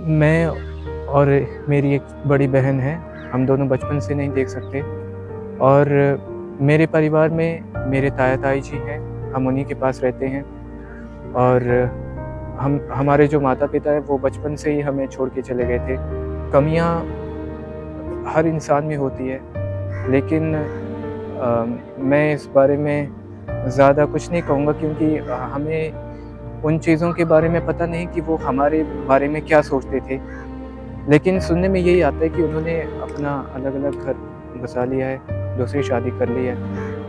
मैं और मेरी एक बड़ी बहन है, हम दोनों बचपन से नहीं देख सकते और मेरे परिवार में मेरे ताया-ताई जी हैं, हम उन्हीं के पास रहते हैं और हम हमारे जो माता-पिता हैं वो बचपन से ही हमें छोड़ के चले गए थे। कमियाँ हर इंसान में होती है, लेकिन मैं इस बारे में ज़्यादा कुछ नहीं कहूँगा क्योंकि हमें उन चीज़ों के बारे में पता नहीं कि वो हमारे बारे में क्या सोचते थे। लेकिन सुनने में यही आता है कि उन्होंने अपना अलग-अलग घर बसा लिया है, दूसरी शादी कर ली है।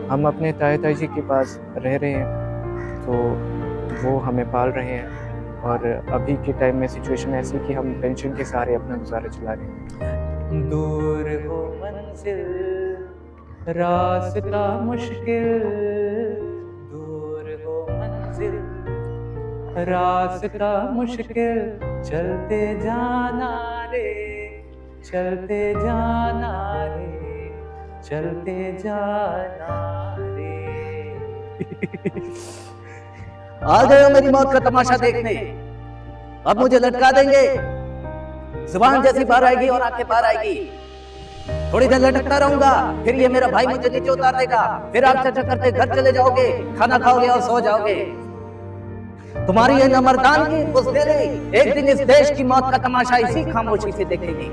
हम अपने ताया-ताई जी के पास रह रहे हैं, तो वो हमें पाल रहे हैं और अभी के टाइम में सिचुएशन ऐसी है कि हम पेंशन के सहारे अपना गुज़ारा चला रहे हैं। दूर हो मंज़िल, रास्ता मुश्किल, दूर हो मंज़िल, रास्ता मुश्किल, चलते जाना रे, चलते जाना रे, चलते जाना रे। आ गए हो मेरी मौत का तमाशा देखने। अब मुझे लटका देंगे। जुबान जैसी बाहर आएगी और आंखें बाहर आएगी। थोड़ी देर लटकता रहूंगा, फिर ये मेरा भाई मुझे नीचे उतार देगा। फिर आप चर्चा करते घर चले जाओगे, खाना खाओगे और सो जाओगे। तुम्हारी ये नमरदान की बुज़दिली एक दिन इस देश की मौत का तमाशा इसी खामोशी से देखेगी।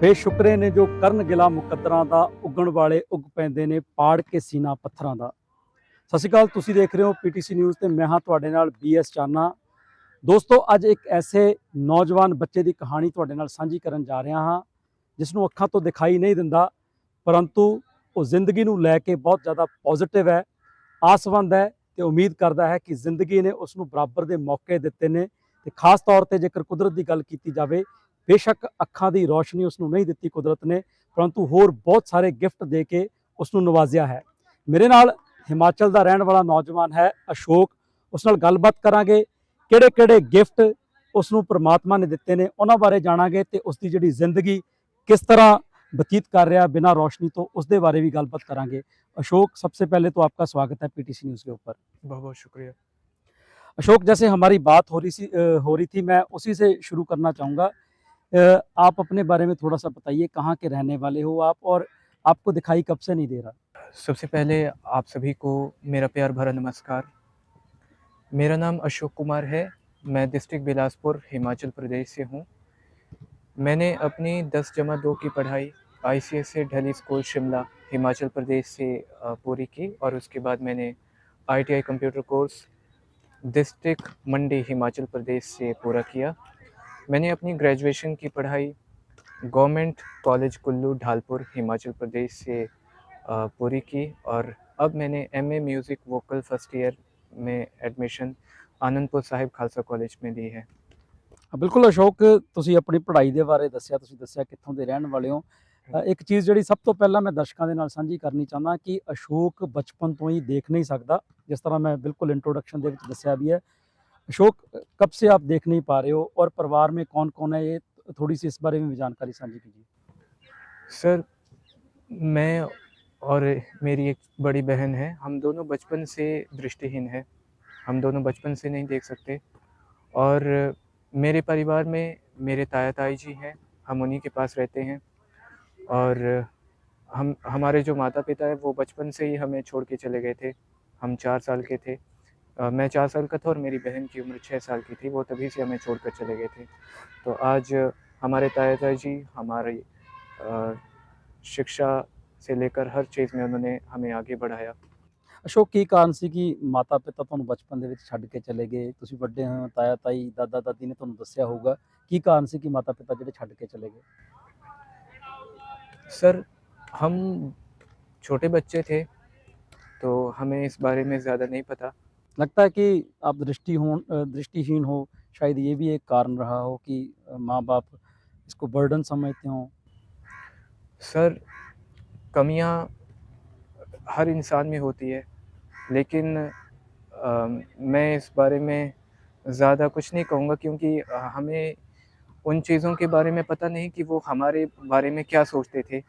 बेशुक्रे ने जो ਕਰਨ ਗਿਲਾ ਮੁਕੱਦਰਾਂ ਦਾ ਉੱਗਣ ਵਾਲੇ ਉੱਗ ਪੈਂਦੇ ਨੇ ਪਾੜ ਕੇ ਸੀਨਾ ਪੱਥਰਾਂ ਦਾ। ਸਤਿ ਸ਼੍ਰੀ ਅਕਾਲ, ਤੁਸੀਂ ਦੇਖ ਰਹੇ ਹੋ ਪੀਟੀਸੀ ਨਿਊਜ਼ ਤੇ ਮੈਂ ਹਾਂ ਤੁਹਾਡੇ ਨਾਲ BS ਚਾਨਾ। ਦੋਸਤੋ, ਅੱਜ ਇੱਕ ਐਸੇ ਨੌਜਵਾਨ ਬੱਚੇ ਦੀ ਕਹਾਣੀ ਤੁਹਾਡੇ ਨਾਲ ਸਾਂਝੀ ਕਰਨ ਜਾ ਰਿਹਾ ਹਾਂ ਜਿਸ ਨੂੰ ਅੱਖਾਂ ਤੋਂ ਦਿਖਾਈ ਨਹੀਂ ਦਿੰਦਾ, ਪਰੰਤੂ ਉਹ ਜ਼ਿੰਦਗੀ ਨੂੰ ਲੈ ਕੇ ਬਹੁਤ ਜ਼ਿਆਦਾ ਪੋਜ਼ਿਟਿਵ ਹੈ, ਆਸਵੰਦ ਹੈ ਤੇ ਉਮੀਦ ਕਰਦਾ ਹੈ ਕਿ ਜ਼ਿੰਦਗੀ ਨੇ ਉਸ ਨੂੰ ਬਰਾਬਰ ਦੇ ਮੌਕੇ ਦਿੱਤੇ ਨੇ। ਤੇ ਖਾਸ ਤੌਰ ਤੇ ਜੇਕਰ ਕੁਦਰਤ ਦੀ ਗੱਲ ਕੀਤੀ ਜਾਵੇ, बेशक ਅੱਖਾਂ ਦੀ ਰੋਸ਼ਨੀ ਉਸ ਨੂੰ ਨਹੀਂ ਦਿੱਤੀ ਕੁਦਰਤ ਨੇ, ਪਰੰਤੂ ਹੋਰ ਬਹੁਤ ਸਾਰੇ ਗਿਫਟ ਦੇ ਕੇ ਉਸ ਨੂੰ ਨਵਾਜ਼ਿਆ ਹੈ। ਮੇਰੇ ਨਾਲ ਹਿਮਾਚਲ ਦਾ ਰਹਿਣ ਵਾਲਾ ਨੌਜਵਾਨ ਹੈ ਅਸ਼ੋਕ। ਉਸ ਨਾਲ ਗੱਲਬਾਤ ਕਰਾਂਗੇ, ਕਿਹੜੇ-ਕਿਹੜੇ ਗਿਫਟ ਉਸ ਨੂੰ ਪ੍ਰਮਾਤਮਾ ਨੇ ਦਿੱਤੇ ਨੇ ਉਹਨਾਂ ਬਾਰੇ ਜਾਣਾਂਗੇ ਤੇ ਉਸ ਦੀ ਜਿਹੜੀ ਜ਼ਿੰਦਗੀ किस तरह बतीत कर रहा बिना रोशनी, तो उसके बारे भी गलबात करांगे। अशोक, सबसे पहले तो आपका स्वागत है पीटीसी न्यूज़ के ऊपर। बहुत-बहुत शुक्रिया। अशोक, जैसे हमारी बात हो रही थी, मैं उसी से शुरू करना चाहूँगा। आप अपने बारे में थोड़ा सा बताइए, कहाँ के रहने वाले हो आप और आपको दिखाई कब से नहीं दे रहा? सबसे पहले आप सभी को मेरा प्यार भरा नमस्कार। मेरा नाम अशोक कुमार है, मैं डिस्ट्रिक्ट बिलासपुर हिमाचल प्रदेश से हूँ। मैंने अपनी 10-2 की पढ़ाई ICSA ढली स्कूल शिमला हिमाचल प्रदेश से पूरी की और उसके बाद मैंने ITI कंप्यूटर कोर्स डिस्ट्रिक्ट मंडी हिमाचल प्रदेश से पूरा किया। मैंने अपनी ग्रेजुएशन की पढ़ाई गवर्नमेंट कॉलेज कुल्लू ढालपुर हिमाचल प्रदेश से पूरी की और अब मैंने MA music vocal first year में एडमिशन आनंदपुर साहिब खालसा कॉलेज में ली है। बिल्कुल अशोक, ਤੁਸੀਂ ਆਪਣੀ ਪੜ੍ਹਾਈ ਦੇ ਬਾਰੇ ਦੱਸਿਆ, ਤੁਸੀਂ ਦੱਸਿਆ ਕਿੱਥੋਂ ਦੇ ਰਹਿਣ ਵਾਲੇ ਹੋ। ਇੱਕ ਚੀਜ਼ ਜਿਹੜੀ ਸਭ ਤੋਂ ਪਹਿਲਾਂ ਮੈਂ ਦਰਸ਼ਕਾਂ ਦੇ ਨਾਲ ਸਾਂਝੀ ਕਰਨੀ ਚਾਹੁੰਦਾ ਕਿ ਅਸ਼ੋਕ ਬਚਪਨ ਤੋਂ ਹੀ ਦੇਖ नहीं सकता, जिस तरह मैं बिल्कुल इंट्रोडक्शन ਦੇ ਵਿੱਚ ਦੱਸਿਆ भी है। अशोक, कब से आप देख नहीं पा रहे हो और परिवार में कौन कौन है, ये थोड़ी सी इस बारे में भी जानकारी साझी कीजिए। सर, मैं और मेरी एक बड़ी बहन है, हम दोनों बचपन से दृष्टिहीन हैं, हम दोनों बचपन से नहीं देख सकते और मेरे परिवार में मेरे ताया-ताई जी हैं, हम उन्हीं के पास रहते हैं और हमारे जो माता-पिता हैं वो बचपन से ही हमें छोड़ के चले गए थे। हम 4 साल के थे, मैं 4 साल का था और मेरी बहन की उम्र 6 साल की थी, वो तभी से हमें छोड़कर चले गए थे। तो आज हमारे ताया-ताई जी हमारी शिक्षा से लेकर हर चीज़ में उन्होंने हमें आगे बढ़ाया। अशोक, की कारण ਸੀ ਕਿ ਮਾਤਾ ਪਿਤਾ ਤੁਹਾਨੂੰ ਬਚਪਨ ਦੇ ਵਿੱਚ ਛੱਡ ਕੇ ਚਲੇ ਗਏ? ਤੁਸੀਂ ਵੱਡੇ ਹੋ, ਤਾਇਆ ਤਾਈ ਦਾਦਾ ਦਾਦੀ ਨੇ ਤੁਹਾਨੂੰ ਦੱਸਿਆ ਹੋਊਗਾ, ਕੀ ਕਾਰਨ ਸੀ ਕਿ ਮਾਤਾ ਪਿਤਾ ਜਿਹੜੇ ਛੱਡ ਕੇ ਚਲੇ गए? सर, हम छोटे बच्चे थे तो हमें इस बारे में ज़्यादा नहीं पता। लगता है कि आप दृष्टिहीन हो, शायद ये भी एक कारण रहा हो कि माँ बाप इसको बर्डन समझते हों। सर, कमियाँ हर इंसान में होती है, लेकिन मैं इस बारे में ज़्यादा कुछ नहीं कहूँगा क्योंकि हमें उन चीज़ों के बारे में पता नहीं कि वो हमारे बारे में क्या सोचते थे।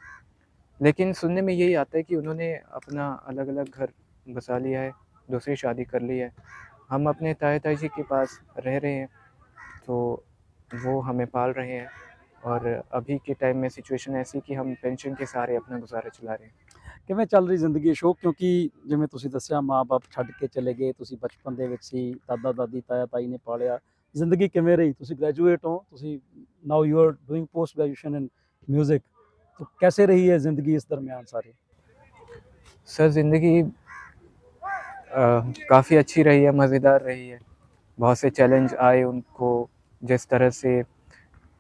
लेकिन सुनने में यही आता है कि उन्होंने अपना अलग-अलग घर बसा लिया है, दूसरी शादी कर ली है। हम अपने ताया ताई जी के पास रह रहे हैं, तो वो हमें पाल रहे हैं और अभी के टाइम में सिचुएशन ऐसी कि हम पेंशन के सहारे अपना गुज़ारा चला रहे हैं। ਕਿਵੇਂ ਚੱਲ ਰਹੀ ਜ਼ਿੰਦਗੀ ਅਸ਼ੋਕ? ਕਿਉਂਕਿ ਜਿਵੇਂ ਤੁਸੀਂ ਦੱਸਿਆ ਮਾਂ-ਬਾਪ ਛੱਡ ਕੇ ਚਲੇ ਗਏ, ਤੁਸੀਂ ਬਚਪਨ ਦੇ ਵਿੱਚ ਸੀ, ਦਾਦਾ-ਦਾਦੀ, ਤਾਇਆ-ਤਾਈ ਨੇ ਪਾਲਿਆ। ਜ਼ਿੰਦਗੀ ਕਿਵੇਂ ਰਹੀ? ਤੁਸੀਂ ਗ੍ਰੈਜੂਏਟ ਹੋ, ਤੁਸੀਂ now you are doing post graduation in music, तो कैसे रही है ज़िंदगी इस दरमियान सारी? सर ज़िंदगी काफ़ी अच्छी रही है, मज़ेदार रही है। बहुत से चैलेंज आए, उनको जिस तरह से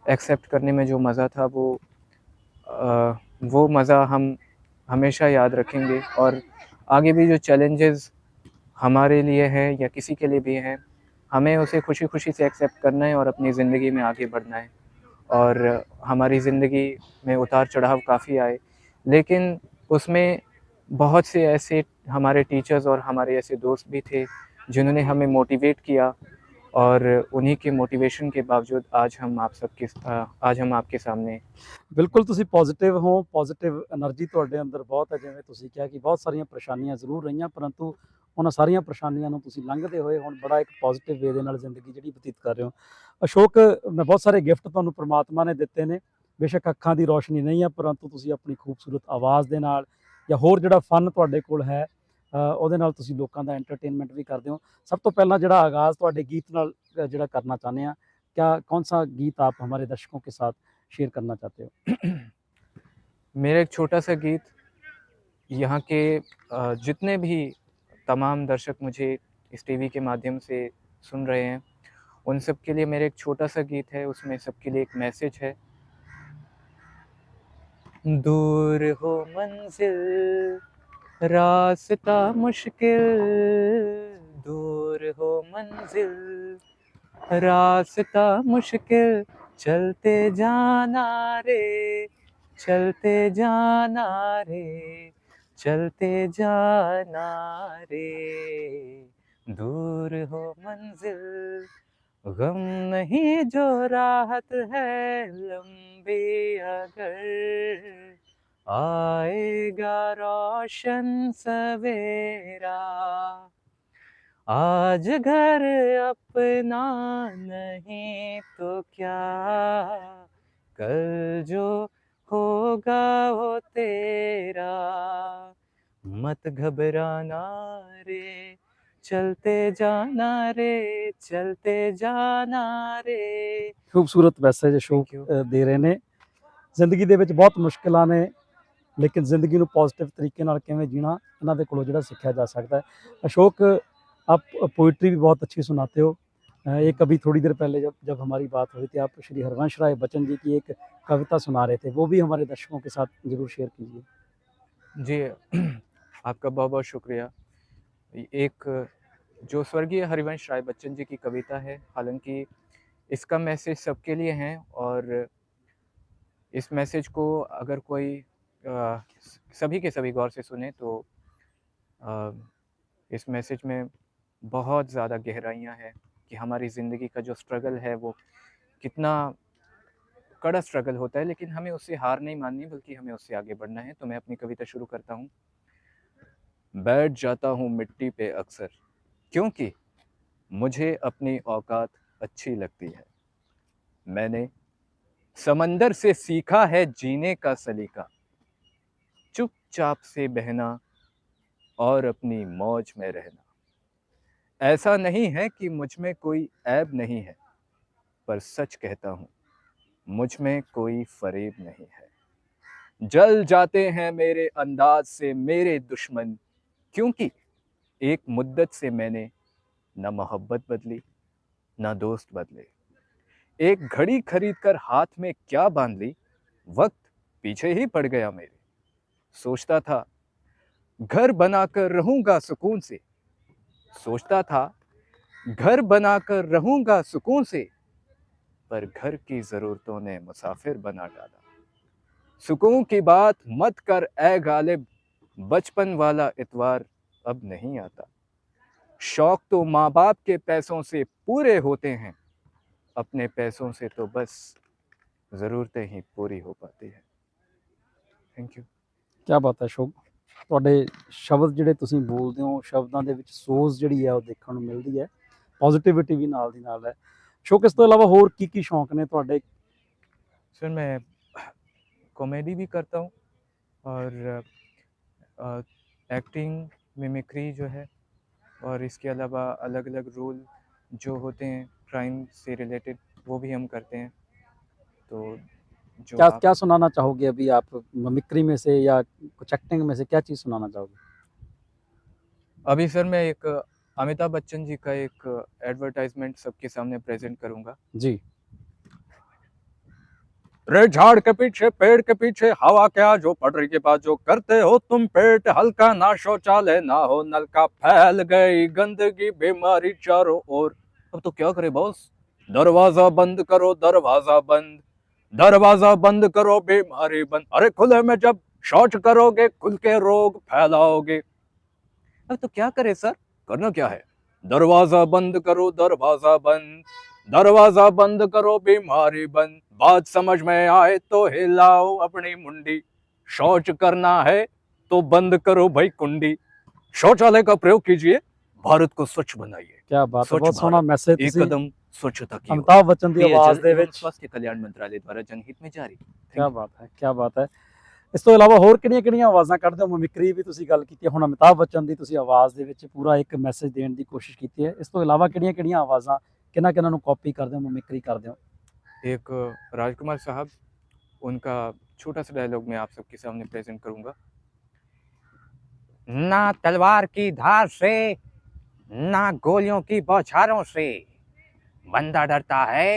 एक्सेप्ट करने में जो मज़ा था वो मज़ा हम हमेशा याद रखेंगे और आगे भी जो चैलेंजेस हमारे लिए हैं या किसी के लिए भी हैं, हमें उसे खुशी-खुशी से एक्सेप्ट करना है और अपनी ज़िंदगी में आगे बढ़ना है। और हमारी ज़िंदगी में उतार-चढ़ाव काफ़ी आए, लेकिन उसमें बहुत से ऐसे हमारे टीचर्स और हमारे ऐसे दोस्त भी थे, जिन्होंने हमें मोटिवेट किया और उन्हीं के मोटिवेशन के बावजूद आज हम आपके सामने। ਬਿਲਕੁਲ ਤੁਸੀਂ ਪੋਜ਼ਿਟਿਵ ਹੋ, ਪੋਜ਼ਿਟਿਵ એનર્ਜੀ ਤੁਹਾਡੇ ਅੰਦਰ ਬਹੁਤ ਹੈ। ਜਿਵੇਂ ਤੁਸੀਂ ਕਿਹਾ ਕਿ ਬਹੁਤ ਸਾਰੀਆਂ ਪਰੇਸ਼ਾਨੀਆਂ ਜ਼ਰੂਰ ਰਹੀਆਂ, ਪਰੰਤੂ ਉਹਨਾਂ ਸਾਰੀਆਂ ਪਰੇਸ਼ਾਨੀਆਂ ਨੂੰ ਤੁਸੀਂ ਲੰਘਦੇ ਹੋਏ ਹੁਣ ਬੜਾ ਇੱਕ ਪੋਜ਼ਿਟਿਵ ਵੇ ਦੇ ਨਾਲ ਜ਼ਿੰਦਗੀ ਜਿਹੜੀ ਬਤੀਤ ਕਰ ਰਹੇ ਹੋ। ਅਸ਼ੋਕ, ਮੈਂ ਬਹੁਤ ਸਾਰੇ ਗਿਫਟ ਤੁਹਾਨੂੰ ਪ੍ਰਮਾਤਮਾ ਨੇ ਦਿੱਤੇ ਨੇ, ਬੇਸ਼ੱਕ ਅੱਖਾਂ ਦੀ ਰੋਸ਼ਨੀ ਨਹੀਂ ਹੈ, ਪਰੰਤੂ ਤੁਸੀਂ ਆਪਣੀ ਖੂਬਸੂਰਤ ਆਵਾਜ਼ ਦੇ ਨਾਲ ਜਾਂ ਹੋਰ ਜਿਹੜਾ ਫਨ ਤੁਹਾਡੇ ਕੋਲ ਹੈ ਉਹਦੇ ਨਾਲ ਤੁਸੀਂ ਲੋਕਾਂ ਦਾ ਐਂਟਰਟੇਨਮੈਂਟ ਵੀ ਕਰਦੇ ਹੋ। ਸਭ ਤੋਂ ਪਹਿਲਾਂ ਜਿਹੜਾ ਆਗਾਜ਼ ਤੁਹਾਡੇ ਗੀਤ ਨਾਲ ਜਿਹੜਾ ਕਰਨਾ ਚਾਹੁੰਦੇ ਹਾਂ, क्या कौन सा गीत आप हमारे दर्शकों के साथ शेयर करना चाहते हो? मेरा एक छोटा सा गीत, यहाँ के जितने भी तमाम दर्शक मुझे इस टीवी के माध्यम से सुन रहे हैं, उन सब के लिए मेरा एक छोटा सा गीत है, उसमें सबके लिए एक मैसेज है। दूर हो मंजिल, रास्ता मुश्किल, दूर हो मंजिल, रास्ता मुश्किल, चलते जाना रे, चलते जाना रे, चलते जाना रे, दूर हो मंजिल, गम नहीं जो राहत है लंबी अगर, आएगा रोशन सवेरा, आज घर अपना नहीं तो क्या, कल जो होगा वो तेरा, मत घबराना रे, चलते जाना रे, चलते जाना रे। ਖੂਬਸੂਰਤ ਮੈਸੇਜ ਅਸ਼ੋਕ Thank you. ਦੇ ਰਹੇ ਨੇ। ਜ਼ਿੰਦਗੀ ਦੇ ਵਿੱਚ ਬਹੁਤ ਮੁਸ਼ਕਿਲਾਂ ਨੇ, ਲੇਕਿਨ ਜ਼ਿੰਦਗੀ ਨੂੰ ਪੋਜ਼ਿਟਿਵ ਤਰੀਕੇ ਨਾਲ ਕਿਵੇਂ ਜੀਣਾ ਇਹਨਾਂ ਦੇ ਕੋਲੋਂ ਜਿਹੜਾ ਸਿੱਖਿਆ ਜਾ ਸਕਦਾ है। अशोक, आप पोइट्री भी बहुत अच्छी सुनाते हो। एक अभी थोड़ी देर पहले जब हमारी बात हो रही थी, आप श्री हरवंश राय बच्चन जी की एक कविता सुना रहे थे, वो भी हमारे दर्शकों के साथ ज़रूर शेयर कीजिए। जी आपका बहुत बहुत शुक्रिया। एक जो स्वर्गीय हरिवंश राय बच्चन जी की कविता है, हालांकि इसका मैसेज सबके लिए है और इस मैसेज को अगर कोई सभी के सभी गौर से सुने तो इस मैसेज में बहुत ज़्यादा गहराइयाँ हैं कि हमारी ज़िंदगी का जो स्ट्रगल है वो कितना कड़ा स्ट्रगल होता है, लेकिन हमें उससे हार नहीं माननी बल्कि हमें उससे आगे बढ़ना है। तो मैं अपनी कविता शुरू करता हूँ। बैठ जाता हूँ मिट्टी पे अक्सर, क्योंकि मुझे अपनी औकात अच्छी लगती है। मैंने समंदर से सीखा है जीने का सलीका, चुपचाप से बहना और अपनी मौज में रहना। ऐसा नहीं है कि मुझ में कोई ऐब नहीं है, पर सच कहता हूँ मुझ में कोई फरेब नहीं है। जल जाते हैं मेरे अंदाज से मेरे दुश्मन, क्योंकि एक मुद्दत से मैंने न मोहब्बत बदली न दोस्त बदले। एक घड़ी खरीद कर हाथ में क्या बांध ली, वक्त पीछे ही पड़ गया मेरे। सोचता था घर बनाकर रहूंगा सुकून से, सोचता था घर बनाकर रहूंगा सुकून से, पर घर की ज़रूरतों ने मुसाफिर बना डाला। सुकून की बात मत कर ए गालिब, बचपन वाला इतवार अब नहीं आता। शौक तो माँ बाप के पैसों से पूरे होते हैं, अपने पैसों से तो बस ज़रूरतें ही पूरी हो पाती हैं। Thank you. क्या बात है अशोक, ਤੁਹਾਡੇ ਸ਼ਬਦ ਜਿਹੜੇ ਤੁਸੀਂ ਬੋਲਦੇ ਹੋ, ਸ਼ਬਦਾਂ ਦੇ ਵਿੱਚ ਸੋਚ ਜਿਹੜੀ ਹੈ ਉਹ ਦੇਖਣ ਨੂੰ ਮਿਲਦੀ ਹੈ, ਪੋਜ਼ਿਟਿਵਿਟੀ ਵੀ ਨਾਲ ਦੀ ਨਾਲ ਹੈ। ਅਸ਼ੋਕ, ਇਸ ਤੋਂ ਇਲਾਵਾ ਹੋਰ ਕੀ ਸ਼ੌਂਕ ਨੇ ਤੁਹਾਡੇ? सर मैं कॉमेडी भी करता हूँ और एक्टिंग, मिमिक्री जो है, और इसके अलावा अलग अलग रोल जो होते हैं क्राइम से रिलेटेड वो भी हम करते हैं। तो जो क्या आप क्या सुनाना चाहोगे अभी आप मिमिक्री में से या कुछ एक्टिंग में से, क्या चीज़ सुनाना चाहोगे? अभी सर मैं एक अमिताभ बच्चन जी का एक एडवर्टाइजमेंट सबके सामने प्रेजेंट करूँगा। जी। रे झाड़ के पीछे पेड़ के पीछे हवा क्या जो पड़ रही के बाद जो करते हो तुम पेट हल्का ना शौचालय ना हो नलका फैल गई गंदगी बीमारी चारों ओर। अब तो क्या करे बॉस, दरवाजा बंद करो दरवाजा बंद, दरवाजा बंद करो बीमारी बंद। अरे खुले में जब शौच करोगे खुल के रोग फैलाओगे। अब तो क्या करे सर, करना क्या है, दरवाजा बंद करो दरवाजा बंद, दरवाजा बंद करो बीमारी बंद। बात समझ में आए तो हिलाओ अपनी मुंडी, शौच करना है तो बंद करो भाई कुंडी। शौचालय का प्रयोग कीजिए, भारत को स्वच्छ बनाइए। क्या बात है, स्वच्छ बहुत सोहना भारत, मैसेज एक ਤੁਸੀਂ कदम स्वच्छता की ओर। ਅਮਿਤਾਭ ਬੱਚਨ ਦੀ ये ਆਵਾਜ਼ जन ਦੇ एवं ਵਿੱਚ। स्वास्थ्य कल्याण मंत्रालय द्वारा जनहित में जारी। क्या बात है, क्या बात है। ਇਸ ਤੋਂ ਇਲਾਵਾ ਹੋਰ ਕਿਹੜੀਆਂ ਆਵਾਜ਼ਾਂ ਕੱਢਦੇ ਹੋ? ਮਿਮਿਕਰੀ ਵੀ ਤੁਸੀਂ ਗੱਲ ਕੀਤੀ ਹੈ, ਹੁਣ ਅਮਿਤਾਭ ਬੱਚਨ ਦੀ ਤੁਸੀਂ ਆਵਾਜ਼ ਦੇ ਵਿੱਚ ਪੂਰਾ ਇੱਕ ਮੈਸੇਜ ਦੇਣ ਦੀ ਕੋਸ਼ਿਸ਼ ਕੀਤੀ ਹੈ। ਇਸ ਤੋਂ ਇਲਾਵਾ ਕਿਹੜੀਆਂ ਆਵਾਜ਼ਾਂ ਕਿਹਨਾਂ ਨੂੰ ਕਾਪੀ ਕਰਦੇ ਹੋ, ਮਿਮਿਕਰੀ ਕਰਦੇ ਹੋ? एक राजकुमार साहब, उनका छोटा सा डायलॉग मैं आप सबके सामने प्रेजेंट करूँगा। ना तलवार की धार से ना गोलियों की बौछारों से, बंदा डरता है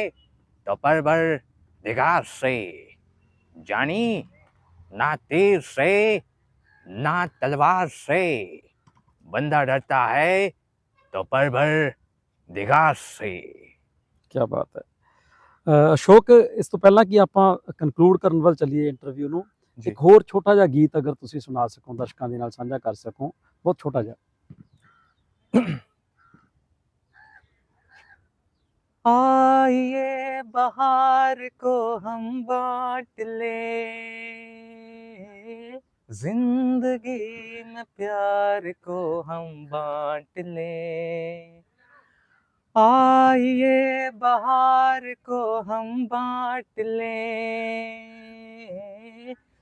तो परवर दिगार से। जानी ना तीर से ना तलवार से, बंदा डरता है तो परवर दिगार से। क्या बात है। ਅਸ਼ੋਕ, ਇਸ ਤੋਂ ਪਹਿਲਾਂ ਕਿ ਆਪਾਂ ਕਨਕਲੂਡ ਕਰਨ ਵੱਲ ਚੱਲੀਏ ਇੰਟਰਵਿਊ ਨੂੰ, ਜੀ। ਇੱਕ ਹੋਰ ਛੋਟਾ ਜਿਹਾ ਗੀਤ ਅਗਰ ਤੁਸੀਂ ਸੁਣਾ ਸਕੋ, ਦਰਸ਼ਕਾਂ ਦੇ ਨਾਲ ਸਾਂਝਾ ਕਰ ਸਕੋ, ਬਹੁਤ ਛੋਟਾ ਜਿਹਾ। आइए बहार को हम बांट ले, जिंदगी में प्यार को हम बांट ले। आइए बहार को हम बांट ले,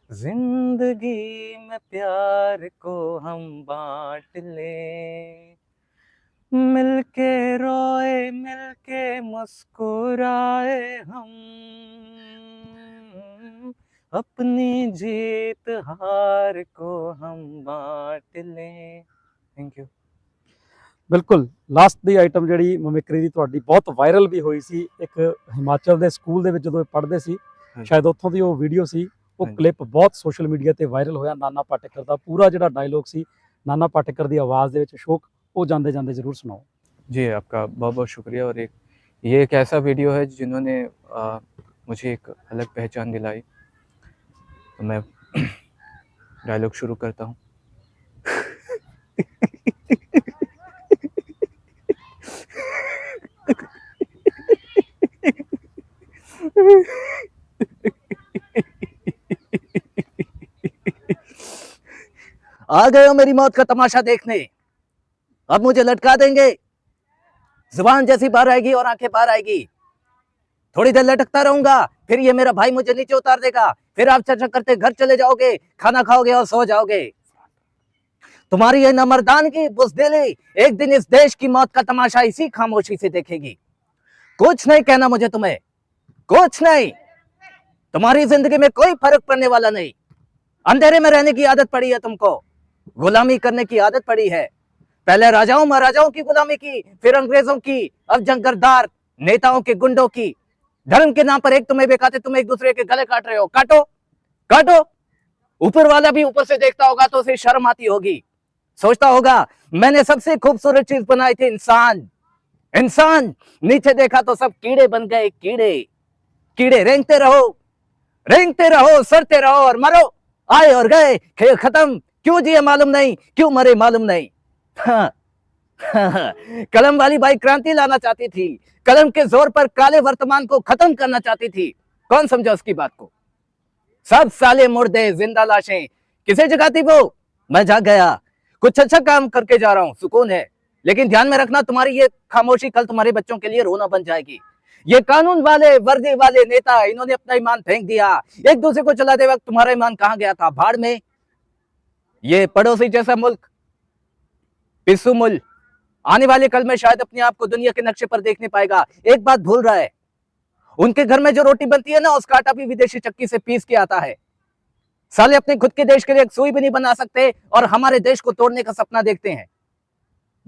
जिंदगी में प्यार को हम बांट ले। मिलके रोए मिलके मुस्कुराए हम, अपनी जीत हार को हम बांट लें। Thank you. ਬਿਲਕੁਲ ਲਾਸਟ ਦੀ ਆਈਟਮ ਜਿਹੜੀ ਮਿਮਿਕਰੀ ਦੀ ਤੁਹਾਡੀ ਬਹੁਤ ਵਾਇਰਲ ਵੀ ਹੋਈ ਸੀ, ਇੱਕ ਹਿਮਾਚਲ ਦੇ ਸਕੂਲ ਦੇ ਵਿੱਚ ਜਦੋਂ ਇਹ ਪੜ੍ਹਦੇ ਸੀ, ਸ਼ਾਇਦ ਉੱਥੋਂ ਦੀ ਉਹ ਵੀਡੀਓ ਸੀ, ਉਹ ਕਲਿੱਪ ਬਹੁਤ ਸੋਸ਼ਲ ਮੀਡੀਆ ਤੇ ਵਾਇਰਲ ਹੋਇਆ। ਨਾਨਾ ਪਾਟੇਕਰ ਦਾ ਪੂਰਾ ਜਿਹੜਾ ਡਾਇਲੋਗ ਸੀ ਨਾਨਾ ਪਾਟੇਕਰ ਦੀ ਆਵਾਜ਼ ਦੇ ਵਿੱਚ, ਅਸ਼ੋਕ वो जाते जाते जरूर सुनाओ। जी, आपका बहुत बहुत शुक्रिया। और ये एक ऐसा वीडियो है जिन्होंने मुझे एक अलग पहचान दिलाई। तो मैं डायलॉग शुरू करता हूँ। आ गए हो मेरी मौत का तमाशा देखने, अब मुझे लटका देंगे। जुबान जैसी बाहर आएगी और आंखें बाहर आएगी। थोड़ी देर लटकता रहूंगा, फिर ये मेरा भाई मुझे नीचे उतार देगा। फिर आप चर्चा करते घर चले जाओगे, खाना खाओगे और सो जाओगे। तुम्हारी ये नमर्दान की बुज़दिली एक दिन इस देश की मौत का तमाशा इसी खामोशी से देखेगी। कुछ नहीं कहना मुझे तुम्हें, कुछ नहीं। तुम्हारी जिंदगी में कोई फर्क पड़ने वाला नहीं। अंधेरे में रहने की आदत पड़ी है तुमको, गुलामी करने की आदत पड़ी है। पहले राजाओं महाराजाओं की गुलामी की, फिर अंग्रेजों की, अब जंगरदार नेताओं के गुंडों की। धर्म के नाम पर एक तुम्हें बेकाते, तुम एक दूसरे के गले काट रहे हो। काटो काटो। ऊपर वाला भी ऊपर से देखता होगा तो उसे शर्म आती होगी, सोचता होगा मैंने सबसे खूबसूरत चीज बनाई थी, इंसान। इंसान नीचे देखा तो सब कीड़े बन गए, कीड़े कीड़े। रेंगते रहो, सड़ते रहो और मरो। आए और गए, खेल खत्म। क्यों जिए मालूम नहीं, क्यों मरे मालूम नहीं। कलम वाली बाई क्रांति लाना चाहती थी, कलम के जोर पर काले वर्तमान को खत्म करना चाहती थी। कौन समझा उसकी बात को? सब साले मुर्दे, जिंदा लाशें। किसे जगाती वो? मैं जाग गया, कुछ अच्छा काम करके जा रहा हूँ, सुकून है। लेकिन ध्यान में रखना, तुम्हारी ये खामोशी कल तुम्हारे बच्चों के लिए रोना बन जाएगी। ये कानून वाले, वर्दी वाले नेता, इन्होंने अपना ईमान फेंक दिया। एक दूसरे को चलाते वक्त तुम्हारा ईमान कहाँ गया था? भाड़ में। ये पड़ोसी जैसा मुल्क, पिस्सू मुल्क, आने वाले कल में शायद अपने आप को दुनिया के नक्शे पर देख नहीं पाएगा। एक बात भूल रहा है, उनके घर में जो रोटी बनती है ना, उसका आटा भी विदेशी चक्की से पीस के आता है। साले अपने खुद के देश के लिए एक सुई भी नहीं बना सकते और हमारे देश को तोड़ने का सपना देखते हैं।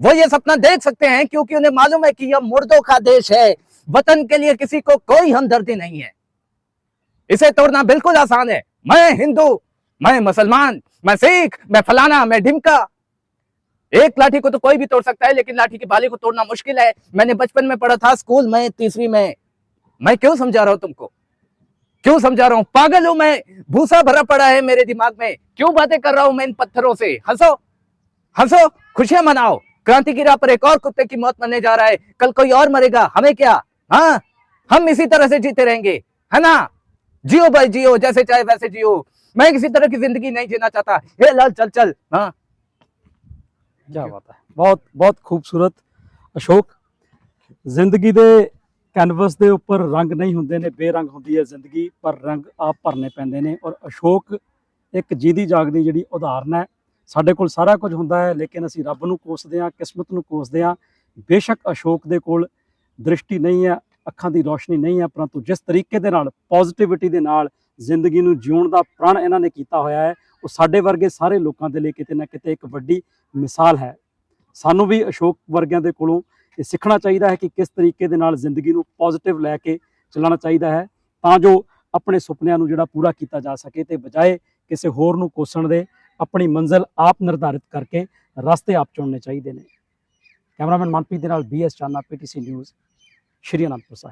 वो ये सपना देख सकते हैं क्योंकि उन्हें मालूम है कि यह मुर्दों का देश है। वतन के लिए किसी को कोई हमदर्दी नहीं है। इसे तोड़ना बिल्कुल आसान है। मैं हिंदू, मैं मुसलमान, मैं सिख, मैं फलाना, मैं ढिमका। एक लाठी को तो कोई भी तोड़ सकता है, लेकिन लाठी की बाली को तोड़ना मुश्किल है। मैंने बचपन में पढ़ा था, स्कूल में, तीसरी में। मैं क्यों समझा रहा हूं तुमको? क्यों समझा रहा हूं? पागल हूं मैं? भूसा भरा पड़ा है मेरे दिमाग में। क्यों बातें कर रहा हूं मैं इन पत्थरों से? हंसो, हंसो, खुशियां मनाओ। क्रांति की राह पर एक और कुत्ते की मौत मरने जा रहा है, कल कोई और मरेगा, हमें क्या? हाँ, हम इसी तरह से जीते रहेंगे, है ना? जियो भाई जियो, जैसे चाहे वैसे जियो। मैं किसी तरह की जिंदगी नहीं जीना चाहता। हे लाल चल चल। हाँ, क्या बात है, बहुत बहुत खूबसूरत अशोक। ਜ਼ਿੰਦਗੀ ਦੇ ਕੈਨਵਸ ਦੇ ਉੱਪਰ ਰੰਗ ਨਹੀਂ ਹੁੰਦੇ ਨੇ, ਬੇਰੰਗ ਹੁੰਦੀ ਹੈ ਜ਼ਿੰਦਗੀ, ਪਰ ਰੰਗ ਆਪ ਭਰਨੇ ਪੈਂਦੇ ਨੇ। ਔਰ ਅਸ਼ੋਕ ਇੱਕ ਜੀਦੀ ਜਾਗਦੀ ਜਿਹੜੀ ਉਦਾਹਰਨ ਹੈ। ਸਾਡੇ ਕੋਲ ਸਾਰਾ ਕੁਝ ਹੁੰਦਾ ਹੈ, ਲੇਕਿਨ ਅਸੀਂ ਰੱਬ ਨੂੰ ਕੋਸਦੇ ਹਾਂ, ਕਿਸਮਤ ਨੂੰ ਕੋਸਦੇ ਹਾਂ। ਬੇਸ਼ੱਕ ਅਸ਼ੋਕ ਦੇ ਕੋਲ ਦ੍ਰਿਸ਼ਟੀ ਨਹੀਂ ਹੈ, ਅੱਖਾਂ ਦੀ ਰੋਸ਼ਨੀ ਨਹੀਂ ਹੈ, ਪਰੰਤੂ ਜਿਸ ਤਰੀਕੇ ਦੇ ਨਾਲ ਪੋਜ਼ਿਟਿਵਿਟੀ ਦੇ ਨਾਲ ਜ਼ਿੰਦਗੀ ਨੂੰ ਜਿਉਣ ਦਾ ਪ੍ਰਣ ਇਹਨਾਂ ਨੇ ਕੀਤਾ ਹੋਇਆ ਹੈ, ਉਹ ਸਾਡੇ ਵਰਗੇ ਸਾਰੇ ਲੋਕਾਂ ਦੇ ਲਈ ਕਿਤੇ ਨਾ ਕਿਤੇ ਇੱਕ ਵੱਡੀ ਮਿਸਾਲ ਹੈ। ਸਾਨੂੰ ਵੀ ਅਸ਼ੋਕ ਵਰਗਿਆਂ ਦੇ ਕੋਲੋਂ ਇਹ ਸਿੱਖਣਾ ਚਾਹੀਦਾ ਹੈ ਕਿ ਕਿਸ ਤਰੀਕੇ ਦੇ ਨਾਲ ਜ਼ਿੰਦਗੀ ਨੂੰ ਪੋਜ਼ਿਟਿਵ ਲੈ ਕੇ ਚੱਲਣਾ ਚਾਹੀਦਾ ਹੈ, ਤਾਂ ਜੋ ਆਪਣੇ ਸੁਪਨਿਆਂ ਨੂੰ ਜਿਹੜਾ ਪੂਰਾ ਕੀਤਾ ਜਾ ਸਕੇ, ਤੇ ਬਜਾਏ ਕਿਸੇ ਹੋਰ ਨੂੰ ਕੋਸਣ ਦੇ ਆਪਣੀ ਮੰਜ਼ਿਲ ਆਪ ਨਿਰਧਾਰਿਤ ਕਰਕੇ ਰਸਤੇ ਆਪ ਚੁਣਨੇ ਚਾਹੀਦੇ ਨੇ। ਕੈਮਰਾਮੈਨ ਮਨਪ੍ਰੀਤ ਦੇ ਨਾਲ BS ਚਾਨਾ, PTC ਨਿਊਜ਼, ਸ਼੍ਰੀ ਅਨੰਦਪੁਰ ਸਾਹਿਬ।